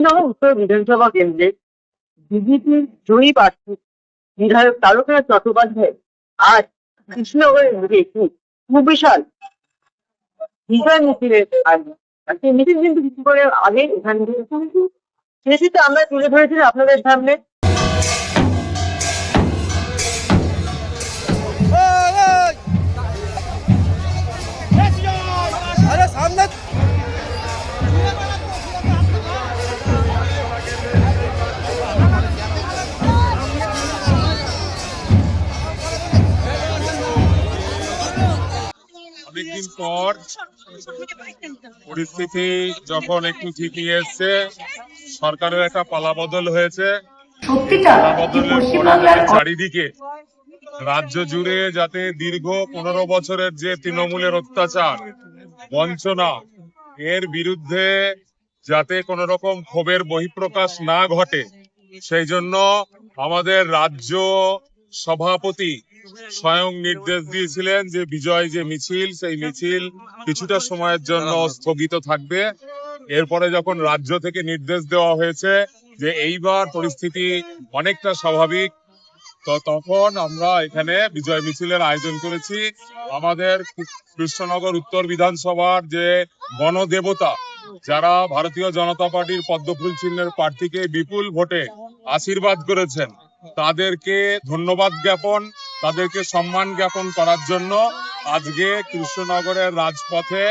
উত্তর বিধানসভা কেন্দ্রে বিজেপির জয়ী প্রার্থী বিধায়ক তারকনাথ চট্টোপাধ্যায় আজ কৃষ্ণনগরের মধ্যে একটি সুবিশাল বিজয় মিছিলের আয়োজন। সেই মিছিল কিন্তু কিছু করে আগে এখানে সেটিতে আমরা তুলে ধরেছিলাম আপনাদের সামনে। অনেকদিন পর পরিস্থিতি যখন একটু ঠিকই এসছে, সরকারের একটা পালাবদল হয়েছে। পালাবদলের পরে চারিদিকে রাজ্য জুড়ে যাতে দীর্ঘ 15 বছরের যে তৃণমূলের অত্যাচার বঞ্চনা, এর বিরুদ্ধে যাতে কোন রকম ক্ষোভের বহিঃপ্রকাশ না ঘটে, সেই জন্য আমাদের রাজ্য সভাপতি স্বয়ং নির্দেশ দিয়েছিলেন যে বিজয় যে মিছিল, সেই মিছিল কিছুটা সময়ের জন্য স্থগিত থাকবে। এরপরে যখন রাজ্য থেকে নির্দেশ দেওয়া হয়েছে যে এইবার পরিস্থিতি অনেকটা স্বাভাবিক, তো তখন আমরা এখানে বিজয় মিছিলের আয়োজন করেছি। আমাদের কৃষ্ণনগর উত্তর বিধানসভার যে গণদেবতা, যারা ভারতীয় জনতা পার্টির পদ্মফুল চিহ্নের প্রার্থীকে বিপুল ভোটে আশীর্বাদ করেছেন, তাদেরকে ধন্যবাদ জ্ঞাপন, তাদেরকে সম্মান জ্ঞাপন করার জন্য আজকে কৃষ্ণনগরের রাজপথে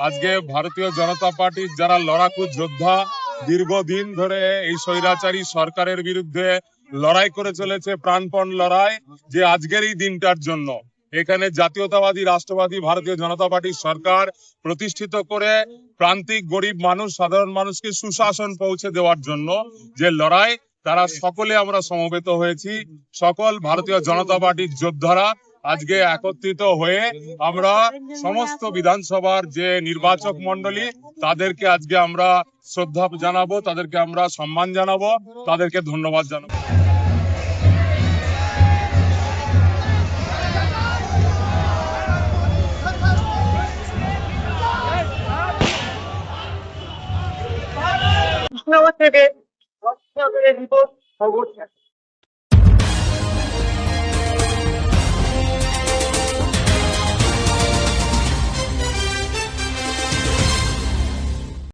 আজকে ভারতীয় জনতা পার্টির যারা লড়াকু যোদ্ধা, দীর্ঘদিন ধরে এই স্বৈরাচারী সরকারের বিরুদ্ধে লড়াই করে চলেছে, প্রাণপণ লড়াই, যে আজকের এই দিনটার জন্য এখানে জাতীয়তাবাদী রাষ্ট্রবাদী ভারতীয় জনতা পার্টির সরকার প্রতিষ্ঠিত করে প্রান্তিক গরিব মানুষ, সাধারণ মানুষকে সুশাসন পৌঁছে দেওয়ার জন্য যে লড়াই, তারা সকলে আমরা সমবেত হয়েছি। সকল ভারতীয় জনতা পার্টির যোদ্ধারা আজকে একত্রিত হয়ে আমরা সমস্ত বিধানসভার যে নির্বাচক মন্ডলী, তাদেরকে আজকে আমরা শ্রদ্ধা জানাবো, তাদেরকে আমরা সম্মান জানাবো, তাদেরকে ধন্যবাদ জানাবো। কৃষ্ণনগর থেকে রিপোর্ট খবর।